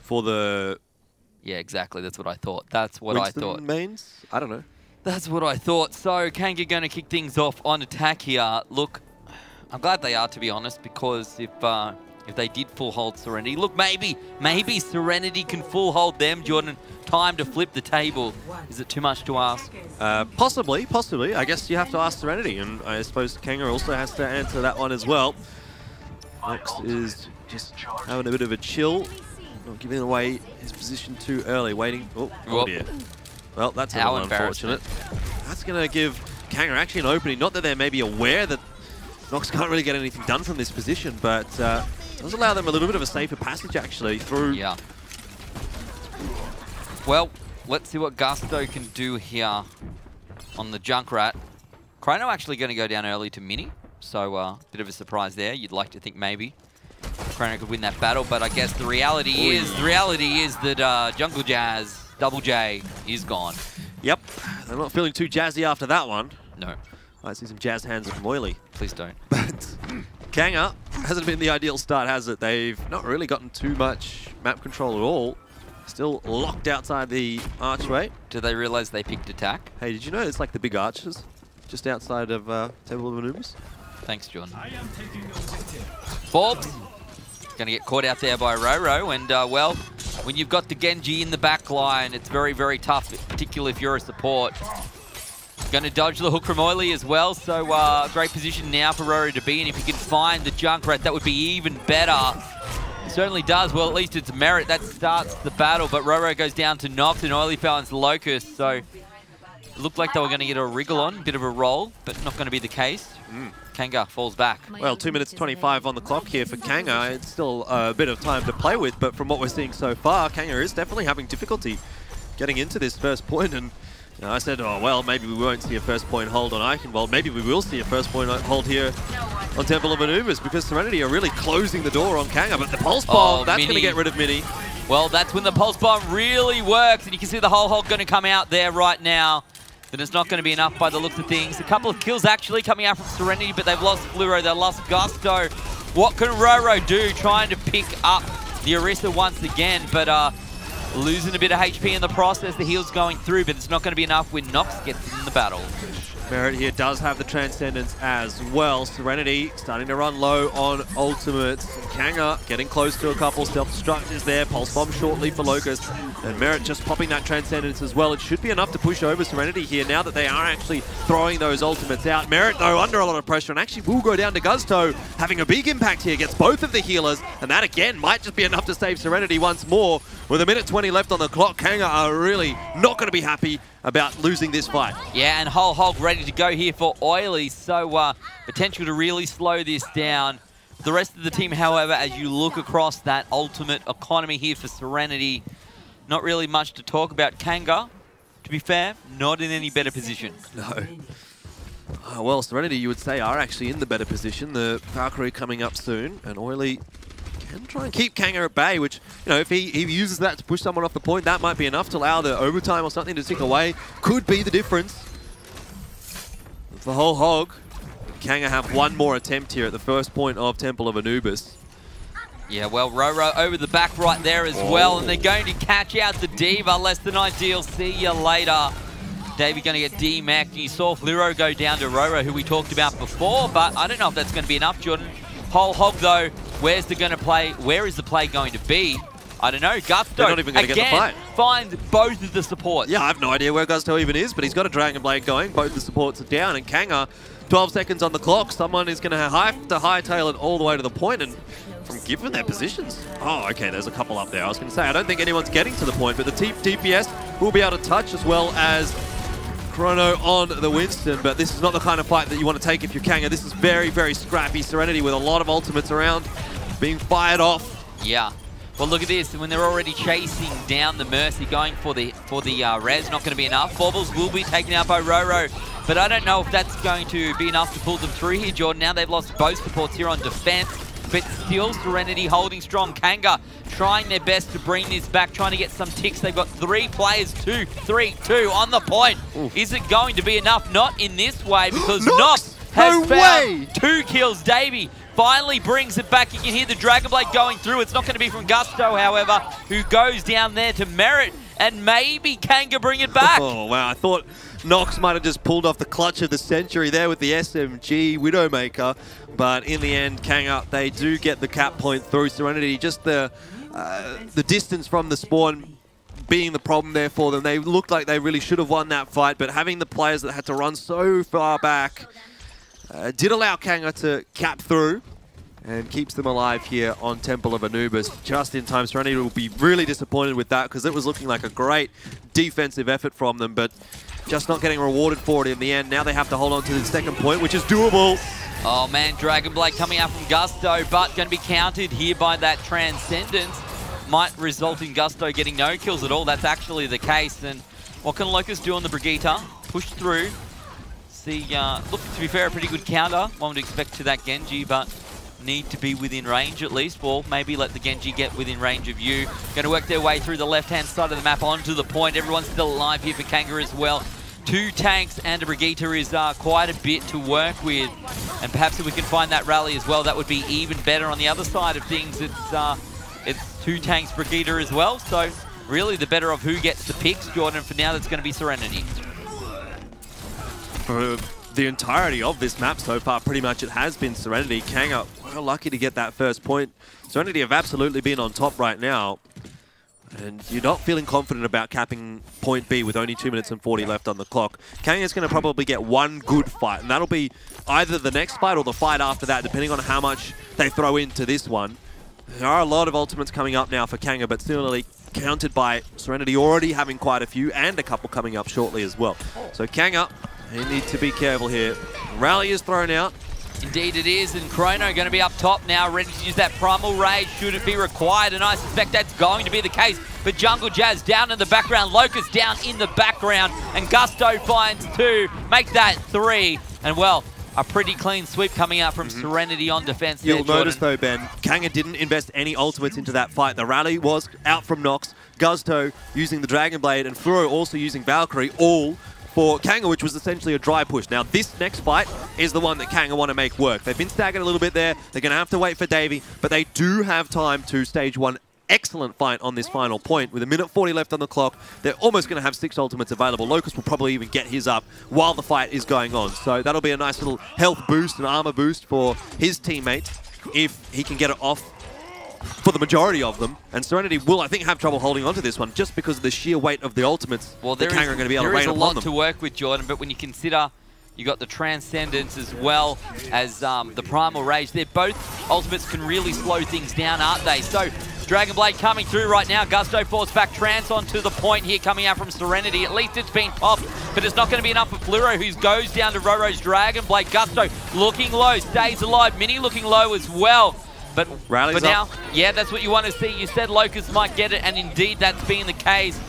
for the... Yeah, exactly. That's what I thought. That's what Winston I thought. mains? I don't know. That's what I thought. So Kanga going to kick things off on attack here. Look, I'm glad they are, to be honest, because if they did full hold SereNity, look, maybe SereNity can full hold them, Jordan. Time to flip the table. Is it too much to ask? Possibly. I guess you have to ask SereNity, and I suppose Kanga also has to answer that one as well. Nox is just having a bit of a chill, not giving away his position too early, waiting. Oh dear. Well, that's a little unfortunate. That's going to give Kanga actually an opening. Not that they're maybe aware that Nox can't really get anything done from this position, but does allow them a little bit of a safer passage actually through. Yeah. Well, let's see what Gusto can do here on the Junkrat. Chrono actually going to go down early to Mini, so bit of a surprise there. You'd like to think maybe Chrono could win that battle, but I guess the reality is that Jungle Jazz Double J is gone. Yep, they're not feeling too jazzy after that one. No. I see some jazz hands from Oily. Please don't. But Kanga hasn't been the ideal start, has it? They've not really gotten too much map control at all. Still locked outside the archway. Do they realize they picked attack? Hey, did you know it's like the big arches just outside of Temple of Anubis? Thanks, John. Forbes going to get caught out there by Roro, and well, when you've got the Genji in the back line, it's very, very tough, particularly if you're a support. Going to dodge the hook from Oily as well, so great position now for Roro to be in. If he can find the Junkrat, that would be even better. It certainly does. Well, at least it's Merit. That starts the battle, but Roro goes down to Nox and Oily finds Locust, so it looked like they were going to get a wriggle on, bit of a roll, but not going to be the case. Kanga falls back. Well, 2 minutes 25 on the clock here for Kanga. It's still a bit of time to play with, but from what we're seeing so far, Kanga is definitely having difficulty getting into this first point. And you know, I said, oh, well, maybe we won't see a first point hold on Eichenwald. Maybe we will see a first point hold here on Temple of Anubis, because SereNity are really closing the door on Kanga. But the Pulse Bomb, that's going to get rid of Mini. Well, that's when the Pulse Bomb really works, and you can see the whole hog going to come out there right now. But it's not going to be enough by the looks of things. A couple of kills actually coming out from SereNity, but they've lost Fluoro, they've lost Gusto. What can Roro do? Trying to pick up the Orisa once again, but losing a bit of HP in the process. The heal's going through, but it's not going to be enough when Nox gets in the battle. Merit here does have the Transcendence as well. SereNity starting to run low on ultimates. Kanga getting close to a couple self-destructors there. Pulse Bomb shortly for Locust. And Merit just popping that Transcendence as well. It should be enough to push over SereNity here now that they are actually throwing those ultimates out. Merit, though, under a lot of pressure and actually will go down to Gusto. Having a big impact here, gets both of the healers. And that, again, might just be enough to save SereNity once more. With 1:20 left on the clock, Kanga are really not going to be happy about losing this fight. Yeah, and whole hog ready to go here for Oily, so potential to really slow this down. The rest of the team, however, as you look across that ultimate economy here for SereNity, not really much to talk about. Kanga, to be fair, not in any better position. No. Well, SereNity, you would say, are actually in the better position. The Valkyrie coming up soon, and Oily can try and keep Kanga at bay, which, you know, if he uses that to push someone off the point, that might be enough to allow the overtime or something to tick away. Could be the difference. With the whole hog, Kanga have one more attempt here at the first point of Temple of Anubis. Yeah, well, Roro over the back right there as well, and they're going to catch out the D.Va. Less than ideal. See you later. Davey going to get D-Mac. You saw Fluoro go down to Roro, who we talked about before, but I don't know if that's going to be enough, Jordan. Whole hog, though, where's the going to play? Where is the play going to be? I don't know. Gusto, they're not even going to get the fight. Finds both of the supports. Yeah, I have no idea where Gusto even is, but he's got a Dragon Blade going. Both the supports are down, and Kanga, 12 seconds on the clock. Someone is going to have to hightail it all the way to the point, and from given their positions. Oh, okay, there's a couple up there. I was going to say, I don't think anyone's getting to the point, but the DPS will be able to touch as well as Chrono on the Winston, but this is not the kind of fight that you want to take if you're Kanga. This is very, very scrappy. SereNity with a lot of ultimates around, being fired off. Yeah. Well, look at this. When they're already chasing down the Mercy, going for the res, not going to be enough. Baubles will be taken out by Roro, but I don't know if that's going to be enough to pull them through here, Jordan. Now they've lost both supports here on defense, but still SereNity holding strong. Kanga trying their best to bring this back, trying to get some ticks. They've got 3 players, 2, 3, 2 on the point. Ooh. Is it going to be enough? Not in this way, because Nox has found 2 kills. Davey finally brings it back. You can hear the Dragon Blade going through. It's not going to be from Gusto, however, who goes down there to Merit, and maybe Kanga bring it back. Oh, wow. I thought Nox might have just pulled off the clutch of the century there with the SMG Widowmaker, but in the end, Kanga, they do get the cap point through. SereNity, just the distance from the spawn being the problem there for them. They looked like they really should have won that fight, but having the players that had to run so far back did allow Kanga to cap through and keeps them alive here on Temple of Anubis just in time. SereNity will be really disappointed with that because it was looking like a great defensive effort from them, but just not getting rewarded for it in the end. Now they have to hold on to the second point, which is doable. Oh man, Dragon Blade coming out from Gusto, but going to be countered here by that Transcendence. Might result in Gusto getting no kills at all. That's actually the case. And what can Locust do on the Brigitte? Push through. See, look, to be fair, a pretty good counter. One would expect to that Genji, but need to be within range at least. Well, maybe let the Genji get within range of you. Going to work their way through the left-hand side of the map onto the point. Everyone's still alive here for Kanga as well. 2 tanks and a Brigitte is quite a bit to work with. And perhaps if we can find that rally as well, that would be even better. On the other side of things, it's 2 tanks Brigitte as well. So really the better of who gets the picks, Jordan. For now, that's going to be SereNity. For the entirety of this map so far, pretty much it has been SereNity. Kanga, well, lucky to get that first point. SereNity have absolutely been on top right now. And you're not feeling confident about capping point B with only 2 minutes and 40 left on the clock. Kanga's going to probably get one good fight, and that'll be either the next fight or the fight after that, depending on how much they throw into this one. There are a lot of ultimates coming up now for Kanga, but similarly countered by SereNity already having quite a few, and a couple coming up shortly as well. So Kanga, they need to be careful here. Rally is thrown out. Indeed it is, and Chrono going to be up top now, ready to use that Primal Rage should it be required, and I suspect that's going to be the case. But Jungle Jazz down in the background, Locust down in the background, and Gusto finds 2, make that 3, and well, a pretty clean sweep coming out from SereNity on defense. You'll notice though, Ben, Kanga didn't invest any ultimates into that fight. The rally was out from Nox, Gusto using the Dragon Blade, and Furo also using Valkyrie, all for Kanga, which was essentially a dry push. Now, this next fight is the one that Kanga want to make work. They've been staggered a little bit there. They're going to have to wait for Davey, but they do have time to stage one excellent fight on this final point. With 1:40 left on the clock, they're almost going to have 6 ultimates available. Locust will probably even get his up while the fight is going on. So that'll be a nice little health boost and armor boost for his teammate if he can get it off for the majority of them. And SereNity will, I think, have trouble holding on to this one just because of the sheer weight of the ultimates that Kanga are going to be able to rain upon them. There is a lot to work with, Jordan, but when you consider you got the Transcendence as well as the Primal Rage, they're both ultimates can really slow things down, aren't they? So Dragon Blade coming through right now. Gusto falls back. Trans onto the point here coming out from SereNity. At least it's been popped, but it's not going to be enough for Fluro, who goes down to Roro's Dragon Blade. Gusto looking low, stays alive. Mini looking low as well. But for now, yeah, that's what you want to see. You said Locust might get it, and indeed that's been the case.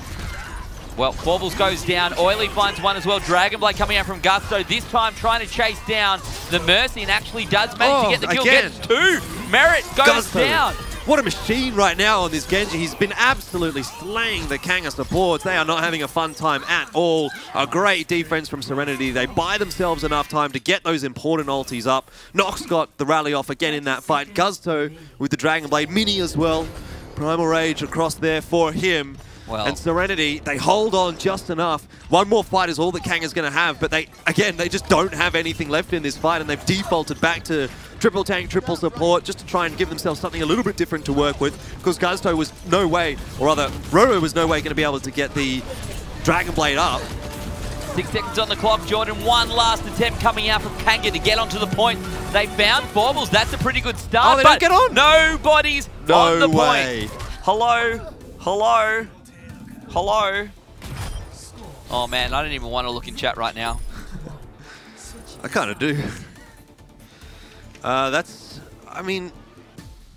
Well, Baubles goes down. Oily finds one as well. Dragon Blade coming out from Gusto. This time trying to chase down the Mercy, and actually does manage to get the kill. Again. Gets 2. Merit goes Gusto down. What a machine right now on this Genji. He's been absolutely slaying the Kanga supports. They are not having a fun time at all. A great defense from SereNity. They buy themselves enough time to get those important ultis up. Nox got the rally off again in that fight. Gusto with the Dragon Blade. Mini as well. Primal Rage across there for him. Well, and SereNity, they hold on just enough. One more fight is all that Kanga's going to have, but they just don't have anything left in this fight, and they've defaulted back to triple tank, triple support, just to try and give themselves something a little bit different to work with, because Gusto was no way, or rather, Roro was no way going to be able to get the Dragon Blade up. 6 seconds on the clock, Jordan. One last attempt coming out from Kanga to get onto the point. They found Baubles. That's a pretty good start. Oh, they don't get on? Nobody's on the point. Hello? Hello? Hello? Oh man, I don't even want to look in chat right now. I kind of do. That's, I mean,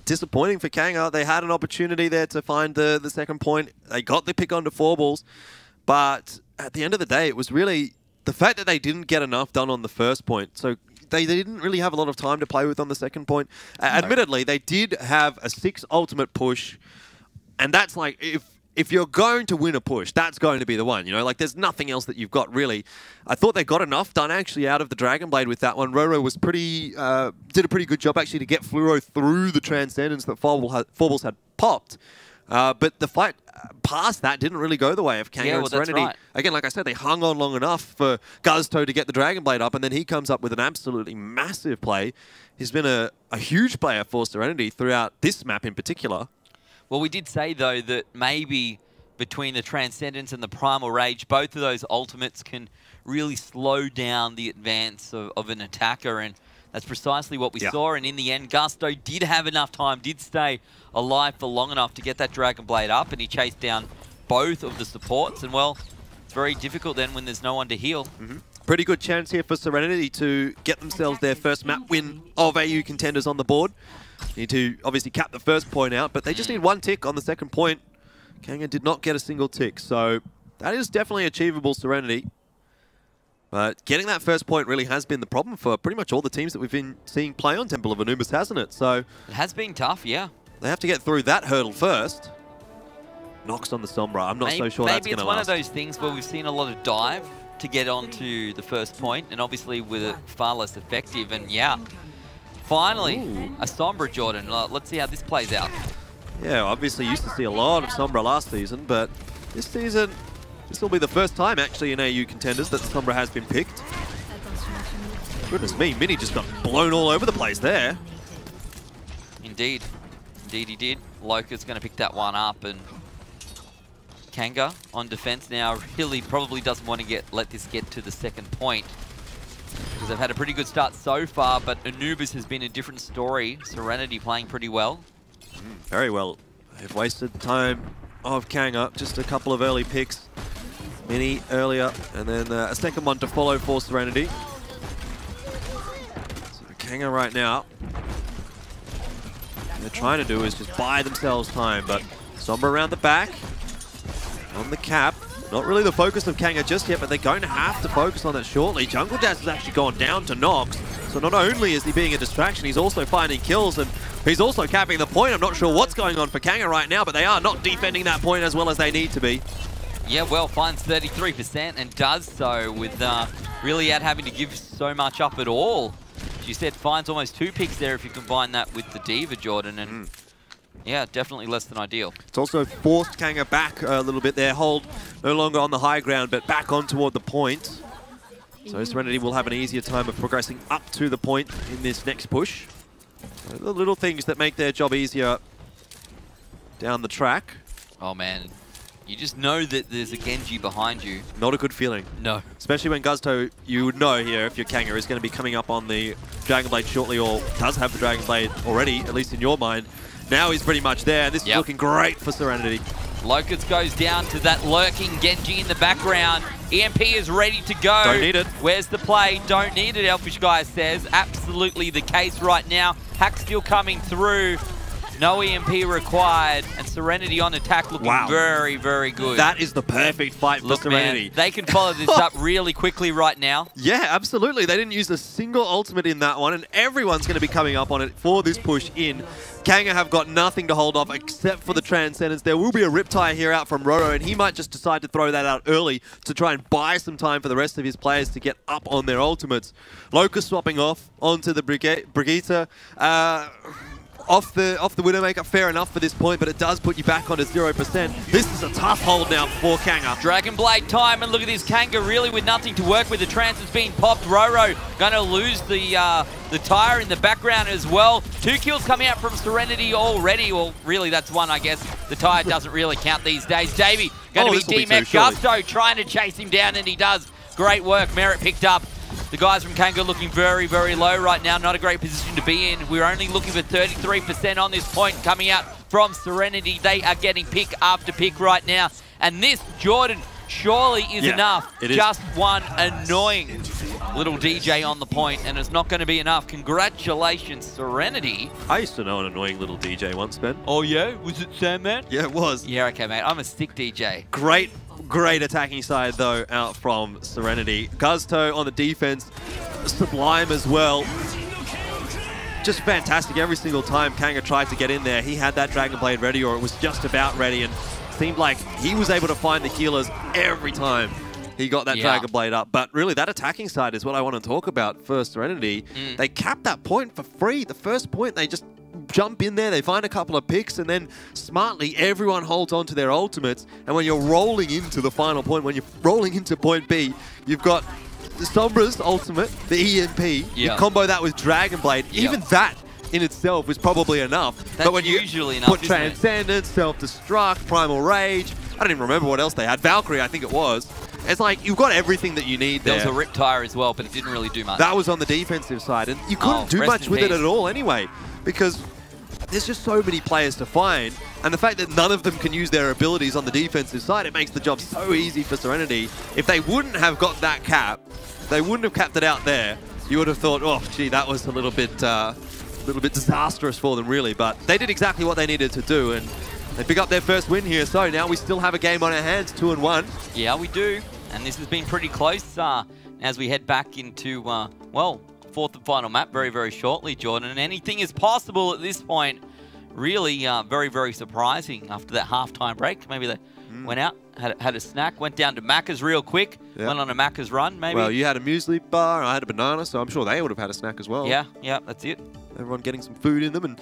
disappointing for Kanga. They had an opportunity there to find the second point. They got the pick onto 4 balls, but at the end of the day, it was really the fact that they didn't get enough done on the first point. So they didn't really have a lot of time to play with on the second point. Admittedly, they did have a 6 ultimate push, and that's like, if you're going to win a push, that's going to be the one, you know? Like, there's nothing else that you've got, really. I thought they got enough done, actually, out of the Dragon Blade with that one. Roro was did a pretty good job, actually, to get Fluoro through the Transcendence that Forballs had popped. But the fight past that didn't really go the way of Kanga and SereNity. Right. Again, like I said, they hung on long enough for Guzto to get the Dragon Blade up, and then he comes up with an absolutely massive play. He's been a huge player for SereNity throughout this map in particular. Well, we did say, though, that maybe between the Transcendence and the Primal Rage, both of those ultimates can really slow down the advance of an attacker, and that's precisely what we saw. And in the end, Gusto did have enough time, did stay alive for long enough to get that Dragon Blade up, and he chased down both of the supports. And, well, it's very difficult then when there's no one to heal. Pretty good chance here for SereNity to get themselves their first map win of AU Contenders on the board. Need to obviously cap the first point out, but they just need one tick on the second point. Kanga did not get a single tick, so that is definitely achievable, SereNity. But getting that first point really has been the problem for pretty much all the teams that we've been seeing play on Temple of Anubis, hasn't it? So it has been tough, yeah. They have to get through that hurdle first. Nox on the Sombra. I'm not so sure that's going to last. Maybe it's one of those things where we've seen a lot of dive to get onto the first point, and obviously with it far less effective. And yeah, finally, a Sombra, Jordan. Let's see how this plays out. Yeah, obviously used to see a lot of Sombra last season, but this season, this will be the first time actually in AU Contenders that Sombra has been picked. Goodness me, Mini just got blown all over the place there. Indeed. Indeed he did. Loka's going to pick that one up, and Kanga on defense now really probably doesn't want to let this get to the second point, because they've had a pretty good start so far, but Anubis has been a different story. SereNity playing pretty well. Very well. They've wasted time of Kanga. Just a couple of early picks. Mini earlier, and then a second one to follow for SereNity. So Kanga right now, what they're trying to do is just buy themselves time, but Sombra around the back, on the cap. Not really the focus of Kanga just yet, but they're going to have to focus on that shortly. Jungle Dash has actually gone down to Nox, so not only is he being a distraction, he's also finding kills, and he's also capping the point. I'm not sure what's going on for Kanga right now, but they are not defending that point as well as they need to be. Yeah, well, finds 33% and does so with really out having to give so much up at all. As you said, finds almost 2 picks there if you combine that with the Diva, Jordan, and yeah, definitely less than ideal. It's also forced Kanga back a little bit there. Hold no longer on the high ground, but back on toward the point. So SereNity will have an easier time of progressing up to the point in this next push. So the little things that make their job easier down the track. Oh man, you just know that there's a Genji behind you. Not a good feeling. No. Especially when Guzto, you would know here if your Kanga is going to be coming up on the Dragon Blade shortly, or does have the Dragon Blade already, at least in your mind. Now he's pretty much there. This is looking great for SereNity. Locust goes down to that lurking Genji in the background. EMP is ready to go. Don't need it. Where's the play? Don't need it, Elfishguy says. Absolutely the case right now. Hack still coming through. No EMP required, and SereNity on attack looking very, very good. That is the perfect fight for SereNity. Man, they can follow this up really quickly right now. Yeah, absolutely. They didn't use a single ultimate in that one, and everyone's going to be coming up on it for this push in. Kanga have got nothing to hold off except for the Transcendence. There will be a Riptide here out from Roro, and he might just decide to throw that out early to try and buy some time for the rest of his players to get up on their ultimates. Locust swapping off onto the Brigitte. Off the Widowmaker, fair enough for this point, but it does put you back onto 0%. This is a tough hold now for Kanga. Dragon Blade time, and look at this Kanga really with nothing to work with. The trance is being popped. Roro going to lose the tire in the background as well. 2 kills coming out from SereNity already. Well, really, that's 1, I guess. The tire doesn't really count these days. Davey going to be DMF. Gusto trying to chase him down, and he does. Great work. Merit picked up. The guys from Kanga looking very, very low right now. Not a great position to be in. We're only looking for 33% on this point coming out from SereNity. They are getting pick after pick right now. And this, Jordan, surely is enough. Just one annoying little DJ on the point, and it's not going to be enough. Congratulations, SereNity. I used to know an annoying little DJ once, Ben. Oh, yeah? Was it Sandman? Yeah, it was. Yeah, okay, mate. I'm a sick DJ. Great attacking side, though, out from SereNity. Guzto on the defense. Sublime as well. Just fantastic every single time Kanga tried to get in there. He had that Dragon Blade ready, or it was just about ready, and seemed like he was able to find the healers every time he got that Dragon Blade up. But really, that attacking side is what I want to talk about for SereNity. They capped that point for free. The first point, they just jump in there, they find a couple of picks, and then smartly everyone holds on to their ultimates. And when you're rolling into the final point, when you're rolling into point B, you've got the Sombra's ultimate, the EMP. You combo that with Dragon Blade. Even that in itself is probably enough. That's but when you usually enough, put Transcendence, Self-Destruct, Primal Rage, I don't even remember what else they had. Valkyrie, I think it was. It's like you've got everything that you need there. There was a Riptire as well, but it didn't really do much. That was on the defensive side, and you couldn't do much with it at all anyway, because there's just so many players to find, and the fact that none of them can use their abilities on the defensive side, it makes the job so easy for SereNity. If they wouldn't have got that cap, they wouldn't have capped it out there, you would have thought, oh, gee, that was a little bit disastrous for them, really. But they did exactly what they needed to do, and they pick up their first win here. So now we still have a game on our hands, 2-1. Yeah, we do. And this has been pretty close as we head back into, well, fourth and final map very, very shortly, Jordan. And anything is possible at this point. Really very, very surprising after that halftime break. Maybe they went out, had a snack, went down to Macca's real quick, went on a Macca's run, maybe. Well, you had a muesli bar, I had a banana, so I'm sure they would have had a snack as well. Yeah, that's it. Everyone getting some food in them. And,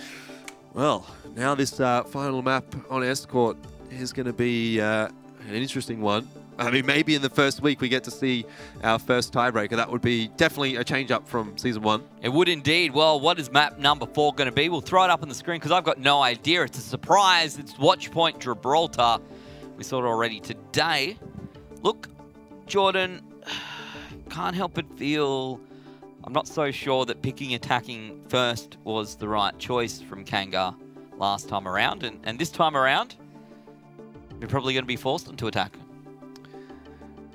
well, now this final map on Escort is going to be an interesting one. I mean, maybe in the first week we get to see our first tiebreaker. That would be definitely a change up from Season 1. It would indeed. Well, what is map number 4 going to be? We'll throw it up on the screen because I've got no idea. It's a surprise. It's Watchpoint Gibraltar. We saw it already today. Look, Jordan, can't help but feel I'm not so sure that picking attacking first was the right choice from Kanga last time around. And this time around, we're probably going to be forced into attack.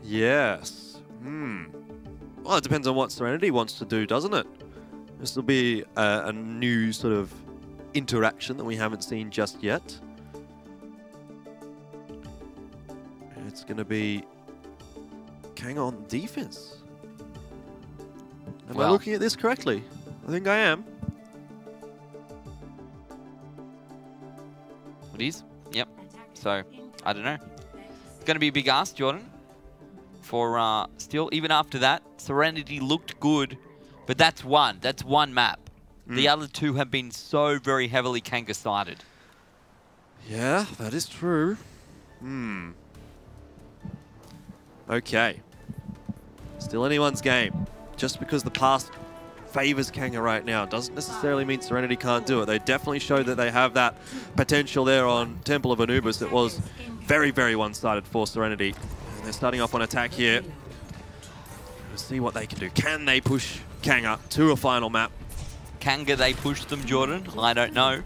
Yes. Well, it depends on what SereNity wants to do, doesn't it? This will be a new sort of interaction that we haven't seen just yet. It's going to be Kanga on defense. Am I looking at this correctly? I think I am. It is? Yep. So, I don't know. It's going to be a big ask, Jordan. For still, even after that, SereNity looked good, but that's one. That's one map. The other two have been so very heavily Kanga-sided. Yeah, that is true. Okay. Still anyone's game. Just because the past favors Kanga right now doesn't necessarily mean SereNity can't do it. They definitely showed that they have that potential there on Temple of Anubis. It was very, very one-sided for SereNity. They're starting off on attack here. Let's see what they can do. Can they push Kanga to a final map? Kanga, they pushed them, Jordan? I don't know.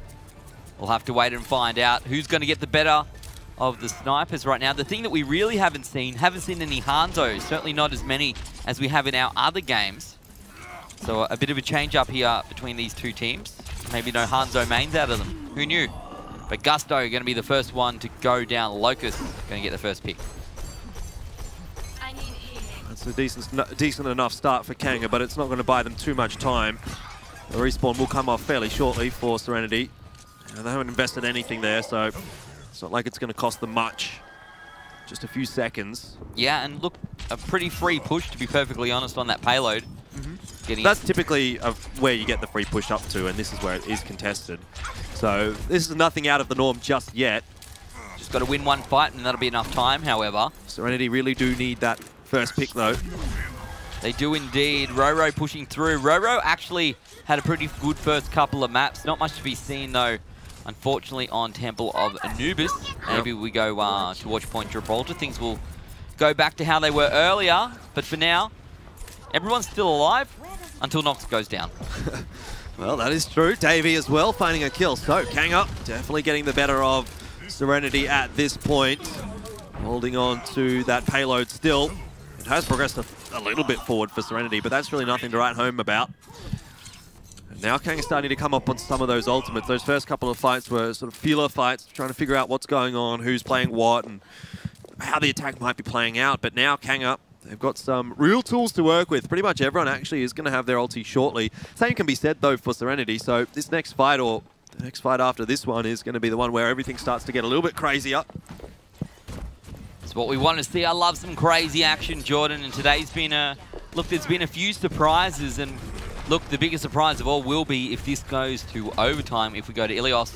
We'll have to wait and find out who's going to get the better of the snipers right now. The thing that we really haven't seen any Hanzos, certainly not as many as we have in our other games. So a bit of a change up here between these two teams. Maybe no Hanzo mains out of them. Who knew? But Gusto going to be the first one to go down. Locust going to get the first pick. That's a decent enough start for Kanga, but it's not going to buy them too much time. The respawn will come off fairly shortly for SereNity. And they haven't invested anything there, so it's not like it's going to cost them much. Just a few seconds. Yeah, and look, a pretty free push, to be perfectly honest, on that payload. That's typically where you get the free push up to, and this is where it is contested. So this is nothing out of the norm just yet. Just got to win one fight, and that'll be enough time, however. SereNity really do need that first pick, though. They do indeed. Roro pushing through. Roro actually had a pretty good first couple of maps. Not much to be seen, though, unfortunately, on Temple of Anubis. Maybe we go to Watchpoint Gibraltar. Things will go back to how they were earlier. But for now, everyone's still alive until Nox goes down. Well, that is true. Davey as well, finding a kill. So, Kanga definitely getting the better of SereNity at this point. Holding on to that payload still. It has progressed a little bit forward for SereNity, but that's really nothing to write home about. And now Kanga's starting to come up on some of those ultimates. Those first couple of fights were sort of feeler fights, trying to figure out what's going on, who's playing what, and how the attack might be playing out. But now Kanga, they've got some real tools to work with. Pretty much everyone actually is going to have their ulti shortly. Same can be said, though, for SereNity. So this next fight, or the next fight after this one, is going to be the one where everything starts to get a little bit crazier. It's what we want to see. I love some crazy action, Jordan, and today's been a... Look, there's been a few surprises, and look, the biggest surprise of all will be if this goes to overtime, if we go to Ilios.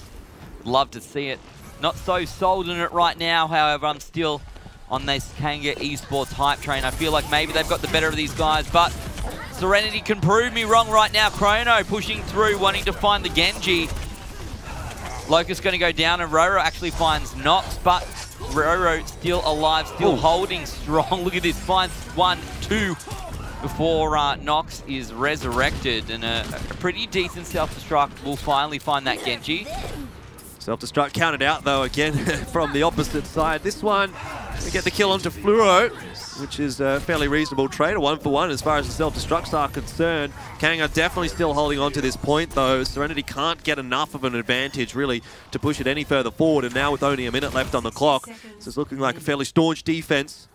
Love to see it. Not so sold on it right now, however, I'm still on this Kanga Esports hype train. I feel like maybe they've got the better of these guys, but SereNity can prove me wrong right now. Chrono pushing through, wanting to find the Genji. Locust going to go down, and Roro actually finds Nox, but Roro still alive, still holding strong. Look at this, finds 1, 2 before Nox is resurrected, and a pretty decent self-destruct will finally find that Genji. Self-destruct counted out, though, again, from the opposite side. This one, we get the kill onto Fluoro, which is a fairly reasonable trade, a 1-for-1 as far as the self-destructs are concerned. Kanga definitely still holding on to this point, though. SereNity can't get enough of an advantage, really, to push it any further forward, and now with only a minute left on the clock, this is looking like a fairly staunch defense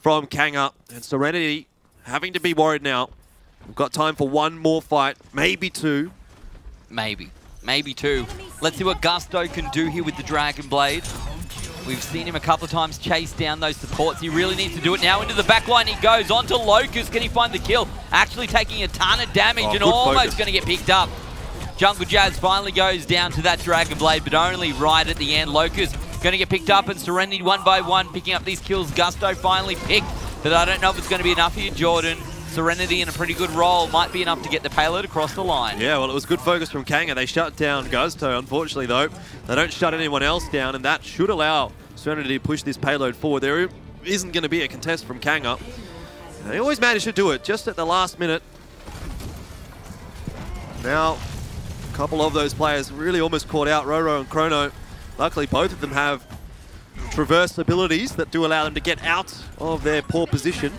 from Kanga, and SereNity having to be worried now. We've got time for one more fight, maybe two. Maybe two. Let's see what Gusto can do here with the Dragon Blade. We've seen him a couple of times chase down those supports. He really needs to do it now. Into the back line he goes. Onto Locust. Can he find the kill? Actually taking a ton of damage and almost going to get picked up. Jungle Jazz finally goes down to that Dragon Blade, but only right at the end. Locust going to get picked up, and SereNity one by one picking up these kills. Gusto finally picked, but I don't know if it's going to be enough here, Jordan. SereNity in a pretty good role might be enough to get the payload across the line. Yeah, well, it was good focus from Kanga. They shut down Gusto. Unfortunately, though, they don't shut anyone else down, and that should allow SereNity to push this payload forward. There isn't going to be a contest from Kanga. They always manage to do it just at the last minute. Now, a couple of those players really almost caught out, Roro and Chrono. Luckily, both of them have traverse abilities that do allow them to get out of their poor position.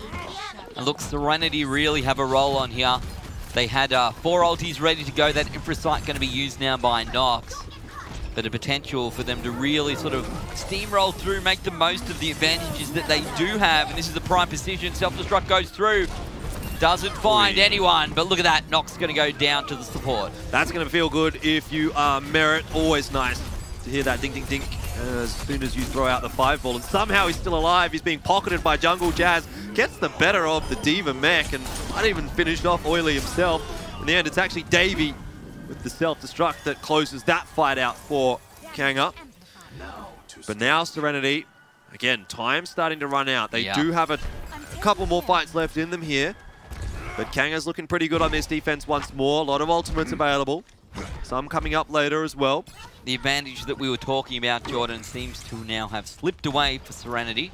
And look, SereNity really have a roll on here. They had 4 ultis ready to go. That Infrasight going to be used now by Nox. But a potential for them to really sort of steamroll through, make the most of the advantages that they do have. And this is a prime position. Self-destruct goes through. Doesn't find anyone, but look at that. Nox going to go down to the support. That's going to feel good if you are Merit. Always nice to hear that ding, ding, ding as soon as you throw out the 5-ball. And somehow he's still alive. He's being pocketed by Jungle Jazz. Gets the better of the Diva mech and might even finish off Oily himself. In the end, it's actually Davey with the self-destruct that closes that fight out for Kanga. But now SereNity, again, time's starting to run out. They do have a couple more fights left in them here. But Kanga's looking pretty good on this defense once more. A lot of ultimates available. Some coming up later as well. The advantage that we were talking about, Jordan, seems to now have slipped away for SereNity.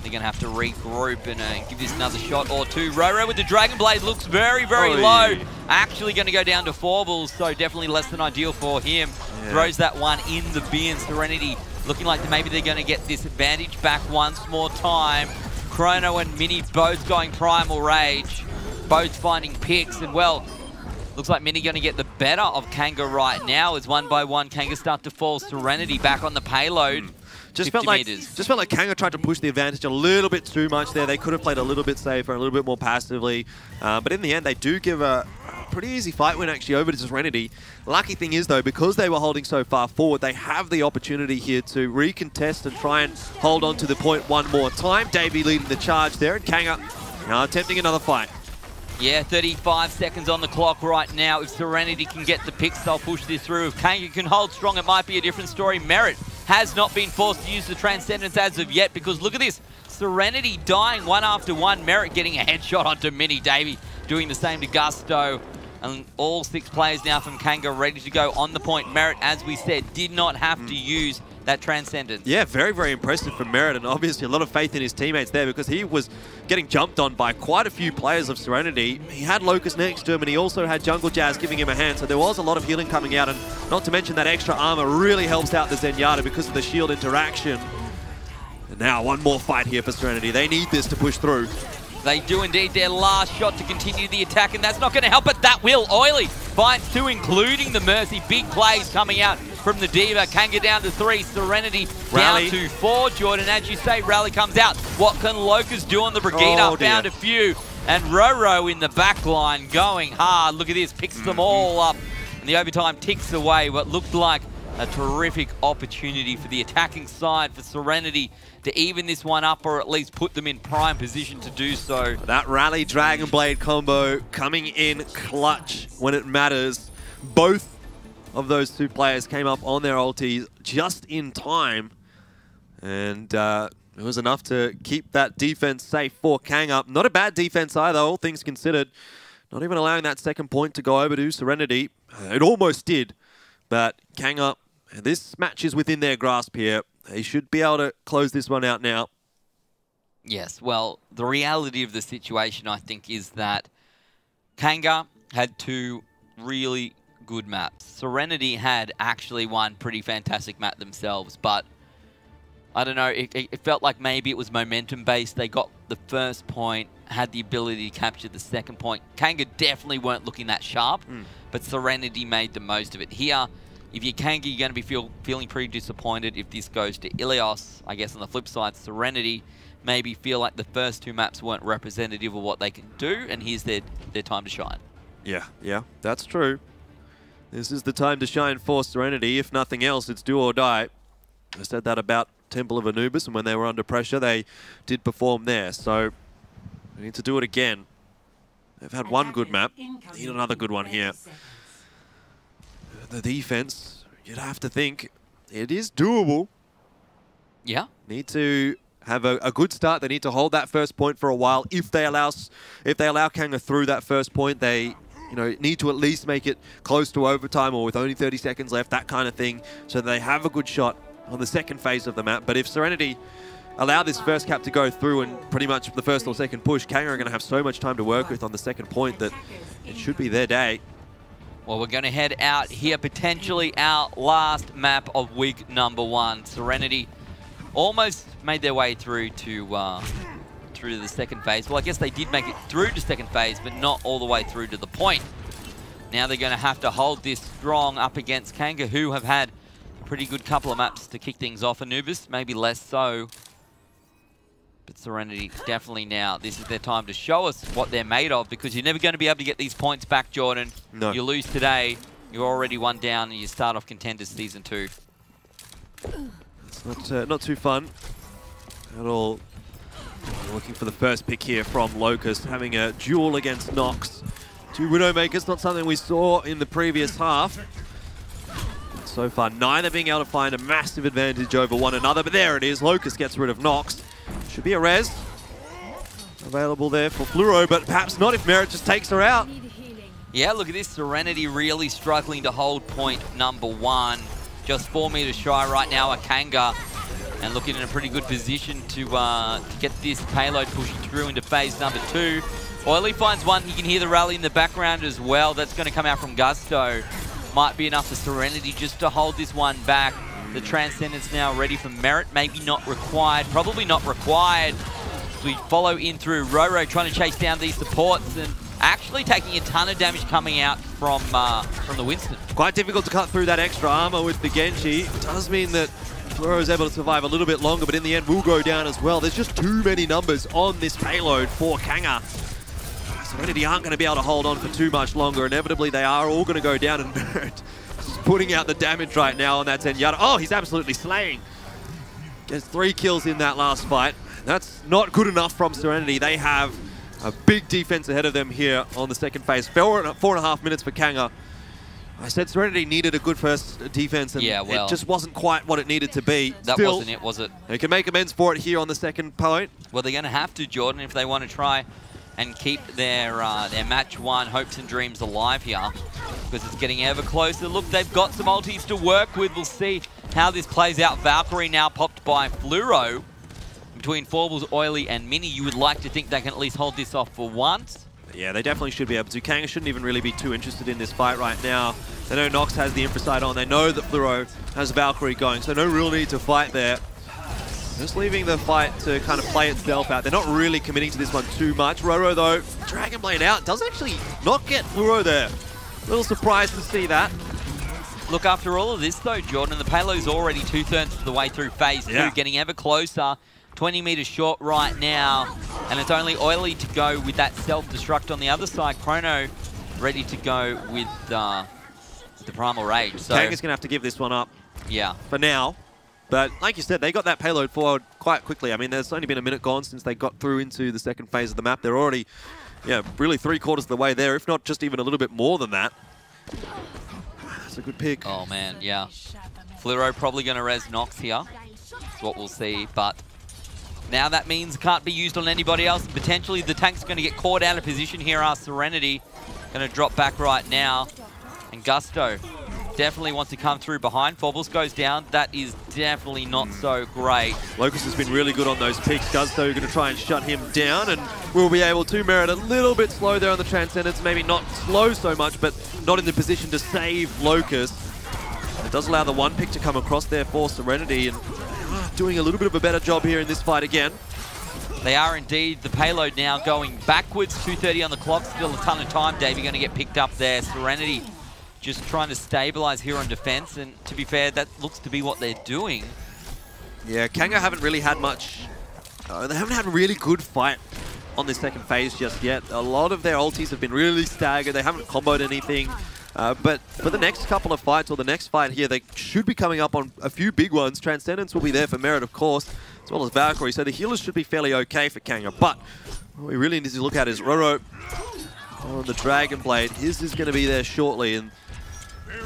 They're going to have to regroup and give this another shot or two. Roro with the Dragon Blade looks very, very low. Actually going to go down to 4 balls, so definitely less than ideal for him. Throws that one in the bin. SereNity looking like maybe they're going to get this advantage back once more time. Chrono and Mini both going Primal Rage. Both finding picks, and well, looks like Mini going to get the better of Kanga right now as one by one Kanga start to fall. SereNity back on the payload. Just felt like Kanga tried to push the advantage a little bit too much there. They could have played a little bit safer, a little bit more passively. But in the end, they do give a pretty easy fight win actually over to SereNity. Lucky thing is, though, because they were holding so far forward, they have the opportunity here to recontest and try and hold on to the point one more time. Davey leading the charge there, and Kanga now attempting another fight. Yeah, 35 seconds on the clock right now. If SereNity can get the picks, they'll push this through. If Kanga can hold strong, it might be a different story. Merit has not been forced to use the Transcendence as of yet, because look at this. SereNity dying one after one. Merit getting a headshot onto Mini. Davey doing the same to Gusto. And all 6 players now from Kanga ready to go on the point. Merit, as we said, did not have to use that Transcendence. Yeah, very, very impressive from Merit, and obviously a lot of faith in his teammates there, because he was getting jumped on by quite a few players of SereNity. He had Locust next to him, and he also had Jungle Jazz giving him a hand, so there was a lot of healing coming out, and not to mention that extra armor really helps out the Zenyatta because of the shield interaction. And now one more fight here for SereNity. They need this to push through. They do indeed. Their last shot to continue the attack, and that's not going to help, but that will. Oily finds 2, including the Mercy. Big plays coming out from the Diva. Kanga down to 3, SereNity down to 4. Jordan, as you say, Rally comes out. What can Locust do on the Brigitte? Found a few. And Roro in the back line going hard. Look at this, picks them all up. And the overtime ticks away what looked like a terrific opportunity for the attacking side, for SereNity to even this one up or at least put them in prime position to do so. That Rally Dragon Blade combo coming in clutch when it matters. Both of those two players came up on their ultis just in time. And it was enough to keep that defense safe for Kanga. Not a bad defense either, all things considered. Not even allowing that second point to go over to SereNity. It almost did, but Kanga, this match is within their grasp here. They should be able to close this one out now. Yes, well, the reality of the situation, I think, is that Kanga had two really good maps. SereNity had actually one pretty fantastic map themselves, but I don't know, it felt like maybe it was momentum-based. They got the first point, had the ability to capture the second point. Kanga definitely weren't looking that sharp, but SereNity made the most of it. Here, if you're Kanga, you're going to be feeling pretty disappointed if this goes to Ilios. I guess on the flip side, SereNity maybe feel like the first two maps weren't representative of what they can do, and here's their time to shine. Yeah, that's true. This is the time to shine for SereNity. If nothing else, it's do or die. I said that about Temple of Anubis, and when they were under pressure, they did perform there. So we need to do it again. They've had one good map. Need another good one here. The defense, you'd have to think it is doable. Yeah. Need to have a good start. They need to hold that first point for a while. If they allow Kanga through that first point, they need to at least make it close to overtime or with only 30 seconds left, that kind of thing, so they have a good shot on the second phase of the map. But if SereNity allow this first cap to go through and pretty much the first or second push, Kanga are going to have so much time to work with on the second point that it should be their day. Well, we're going to head out here, potentially our last map of week number 1. SereNity almost made their way through to the second phase. Well, I guess they did make it through to second phase, but not all the way through to the point. Now they're going to have to hold this strong up against Kanga, who have had a pretty good couple of maps to kick things off. Anubis, maybe less so. But SereNity definitely now, this is their time to show us what they're made of, because you're never going to be able to get these points back, Jordan. No. You lose today, you're already one down, and you start off Contenders Season 2. It's not too fun at all. Looking for the first pick here from Locust, having a duel against Nox. Two Widowmakers, not something we saw in the previous half. So far, neither being able to find a massive advantage over one another, but there it is. Locust gets rid of Nox. Should be a res available there for Fluoro, but perhaps not if Merit just takes her out. Yeah, look at this. SereNity really struggling to hold point number 1. Just 4 meters shy right now are Kanga, and looking in a pretty good position to get this payload pushing through into phase number 2. Oily finds one. You can hear the rally in the background as well. That's going to come out from Gusto. Might be enough for SereNity just to hold this one back. The Transcendence now ready for Merit. Maybe not required. Probably not required. We follow in through Roro trying to chase down these supports and actually taking a ton of damage coming out from the Winston. Quite difficult to cut through that extra armor with the Genji. It does mean that Fluoro is able to survive a little bit longer, but in the end will go down as well. There's just too many numbers on this payload for Kanga. SereNity aren't going to be able to hold on for too much longer. Inevitably, they are all going to go down, and Merit just putting out the damage right now on that Zenyatta. Oh, he's absolutely slaying. Gets 3 kills in that last fight. That's not good enough from SereNity. They have a big defense ahead of them here on the second phase. 4.5 minutes for Kanga. I said SereNity needed a good first defense, and yeah, well, it just wasn't quite what it needed to be. That wasn't it, was it? They can make amends for it here on the second point. Well, they're going to have to, Jordan, if they want to try and keep their match 1 hopes and dreams alive here, because it's getting ever closer. Look, they've got some ultis to work with. We'll see how this plays out. Valkyrie now popped by Fluoro. Between Forbles, Oily, and Mini, you would like to think they can at least hold this off for once. Yeah, they definitely should be able to. Kanga shouldn't even really be too interested in this fight right now. They know Nox has the Infrasight on. They know that Fluoro has Valkyrie going, so no real need to fight there. Just leaving the fight to kind of play itself out. They're not really committing to this one too much. Roro, though, Dragon Blade out. Does actually not get Fluoro there. A little surprised to see that. Look, after all of this, though, Jordan, the payload's already 2/3 of the way through phase 2, getting ever closer. 20 meters short right now, and it's only Oily to go with that self-destruct on the other side. Chrono ready to go with the Primal Rage. So Kanga's going to have to give this one up. Yeah. For now. But like you said, they got that payload forward quite quickly. I mean, there's only been a minute gone since they got through into the second phase of the map. They're already, yeah, really 3/4 of the way there, if not just even a little bit more than that. That's a good pick. Oh, man, yeah. Fluoro probably going to res Nox here. That's what we'll see, but now that means it can't be used on anybody else. Potentially the tank's going to get caught out of position here. Our SereNity going to drop back right now. And Gusto definitely wants to come through behind. Phobos goes down. That is definitely not so great. Locust has been really good on those picks. Gusto going to try and shut him down, and we'll be able to. Merit a little bit slow there on the Transcendence. Maybe not slow so much, but not in the position to save Locust. It does allow the one pick to come across there for SereNity, and doing a little bit of a better job here in this fight again. They are indeed. The payload now going backwards. 2:30 on the clock. Still a ton of time. Davey going to get picked up there. SereNity just trying to stabilize here on defense, and to be fair, that looks to be what they're doing. Yeah, Kanga haven't really had much. They haven't had a really good fight on this second phase just yet. A lot of their ultis have been really staggered. They haven't comboed anything. But for the next couple of fights, or the next fight here, they should be coming up on a few big ones. Transcendence will be there for Merit, of course, as well as Valkyrie. So the healers should be fairly okay for Kanga. But what we really need to look at is Roro on the Dragon Blade. His is going to be there shortly, and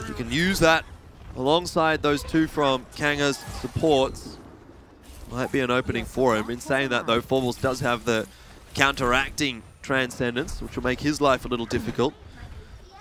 you can use that alongside those two from Kanga's supports. Might be an opening for him. In saying that, though, Phobos does have the counteracting Transcendence, which will make his life a little difficult.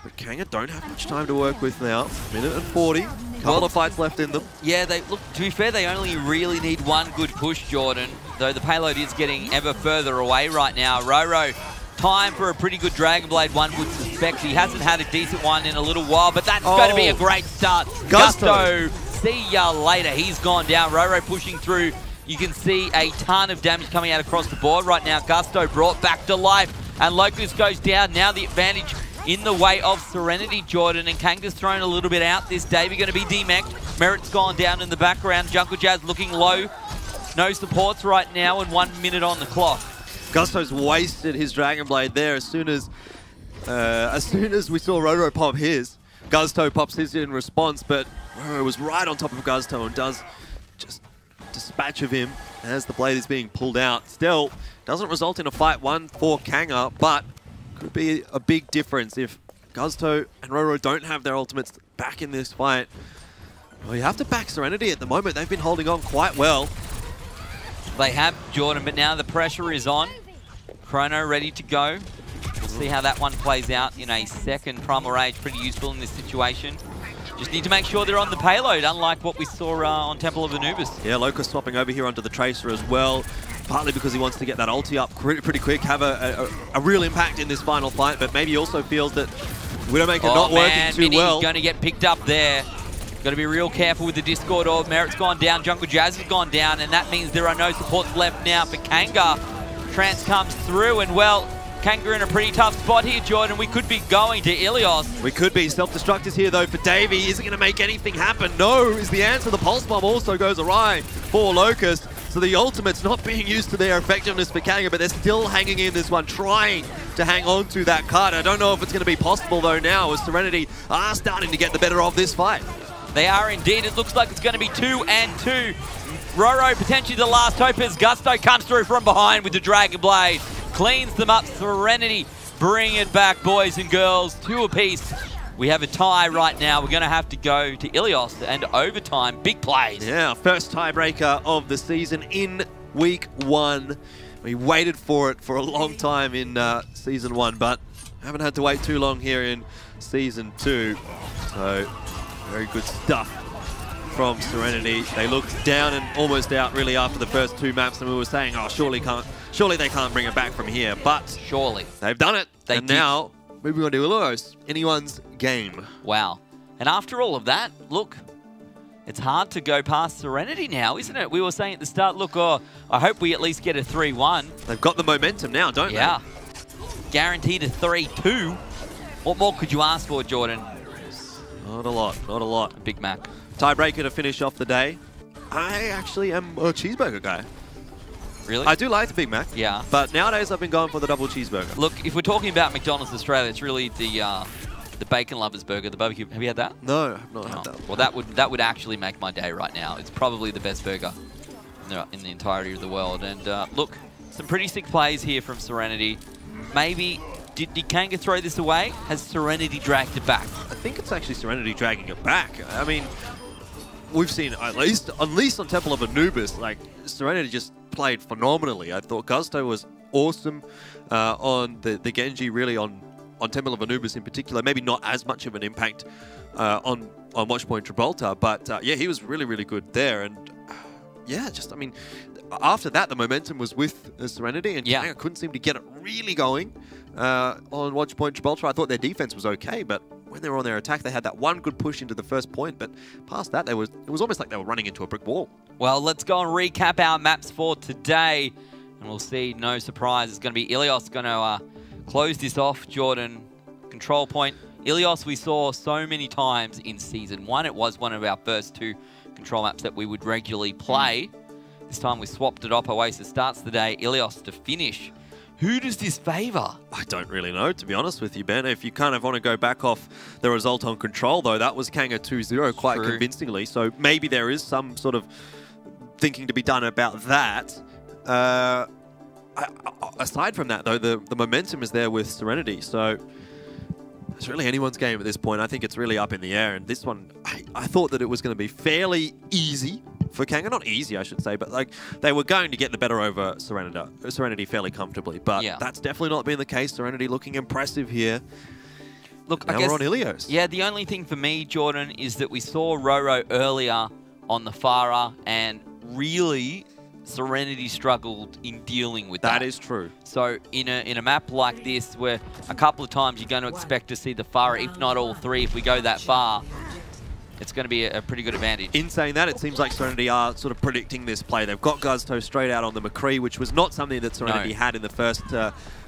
But Kanga don't have much time to work with now. Minute and 40. Couple of fights left in them. Yeah, they look. To be fair, they only really need one good push, Jordan. Though the payload is getting ever further away right now. Roro, time for a pretty good Dragon Blade, one would suspect. He hasn't had a decent one in a little while, but that's going to be a great start. Gusto, see ya later. He's gone down. Roro pushing through. You can see a ton of damage coming out across the board right now. Gusto brought back to life, and Locust goes down. Now the advantage in the way of SereNity, Jordan, and Kanga's thrown a little bit out. This Davey going to be demeched. Merit's gone down in the background. Jungle Jazz looking low. No supports right now, and 1 minute on the clock. Gusto's wasted his Dragon Blade there as soon as we saw Roro pop his. Gusto pops his in response, but Roro was right on top of Gusto and does just dispatch of him as the blade is being pulled out. Still, doesn't result in a fight one for Kanga, but could be a big difference if Gusto and Roro don't have their ultimates back in this fight. Well, you have to back SereNity at the moment. They've been holding on quite well. They have, Jordan, but now the pressure is on. Chrono ready to go. We'll see how that one plays out in a second. Primal Rage pretty useful in this situation. Just need to make sure they're on the payload, unlike what we saw on Temple of Anubis. Yeah, Locust swapping over here onto the Tracer as well. Partly because he wants to get that ulti up pretty quick, have a real impact in this final fight, but maybe he also feels that Widowmaker not working too well. Going to get picked up there. Got to be real careful with the Discord orb. Merit's gone down, Jungle Jazz has gone down, and that means there are no supports left now for Kanga. Trance comes through, and well, Kanga in a pretty tough spot here, Jordan. We could be going to Ilios. We could be. Self-destruct is here, though, for Davey. Is it going to make anything happen? No, is the answer. The Pulse Bomb also goes awry for Locust. So the ultimate's not being used to their effectiveness for Kanga, but they're still hanging in this one, trying to hang on to that card. I don't know if it's going to be possible, though, now, as SereNity are starting to get the better of this fight. They are indeed. It looks like it's going to be 2 and 2. Roro potentially the last hope as Gusto comes through from behind with the Dragon Blade. Cleans them up. SereNity bring it back, boys and girls. 2 apiece. We have a tie right now. We're going to have to go to Ilios and overtime. Big plays. Yeah, first tiebreaker of the season in week 1. We waited for it for a long time in season 1, but haven't had to wait too long here in season 2. So, very good stuff from SereNity. They looked down and almost out really after the first 2 maps, and we were saying, oh, surely they can't bring it back from here. But surely they've done it. And now, moving on to Ilios, anyone's game. Wow. And after all of that, look, it's hard to go past SereNity now, isn't it? We were saying at the start, look, I hope we at least get a 3-1. They've got the momentum now, don't they? Yeah. Guaranteed a 3-2. What more could you ask for, Jordan? Not a lot, not a lot. A Big Mac. Tiebreaker to finish off the day. I actually am a cheeseburger guy. Really? I do like the Big Mac. Yeah. But nowadays I've been going for the double cheeseburger. Look, if we're talking about McDonald's Australia, it's really the the bacon lovers burger, the barbecue. Have you had that? No, I've not had that. Well, that would actually make my day right now. It's probably the best burger in the entirety of the world. And look, some pretty sick plays here from SereNity. Maybe, did Kanga throw this away? Has SereNity dragged it back? I think it's actually SereNity dragging it back. I mean, we've seen, at least on Temple of Anubis, like, SereNity just played phenomenally. I thought Gusto was awesome on the Genji, really on Temple of Anubis in particular. Maybe not as much of an impact on Watchpoint Gibraltar, but yeah, he was really, really good there. And yeah, just, I mean, after that, the momentum was with SereNity, and Kanga couldn't seem to get it really going on Watchpoint Gibraltar. I thought their defense was okay, but when they were on their attack, they had that one good push into the first point, but past that, it was almost like they were running into a brick wall. Well, let's go and recap our maps for today, and we'll see, no surprise, it's going to be Ilios going to close this off. Jordan, control point. Ilios we saw so many times in Season 1. It was one of our first 2 control maps that we would regularly play. This time we swapped it up. Oasis starts the day, Ilios to finish. Who does this favour? I don't really know, to be honest with you, Ben. If you kind of want to go back off the result on control, though, that was Kanga 2-0 quite convincingly. So maybe there is some sort of thinking to be done about that. Aside from that, though, the momentum is there with SereNity. So it's really anyone's game at this point. I think it's really up in the air. And this one, I thought that it was going to be fairly easy for Kanga. Not easy, I should say, but like they were going to get the better over SereNity fairly comfortably. But that's definitely not been the case. SereNity looking impressive here. Look, now I guess we're on Ilios. Yeah, the only thing for me, Jordan, is that we saw Roro earlier on the Farah, and really SereNity struggled in dealing with that. That is true. So in a map like this, where a couple of times you're going to expect to see the Farah, if not all 3, if we go that far, it's going to be a pretty good advantage. In saying that, it seems like SereNity are sort of predicting this play. They've got Gusto straight out on the McCree, which was not something that SereNity had in the first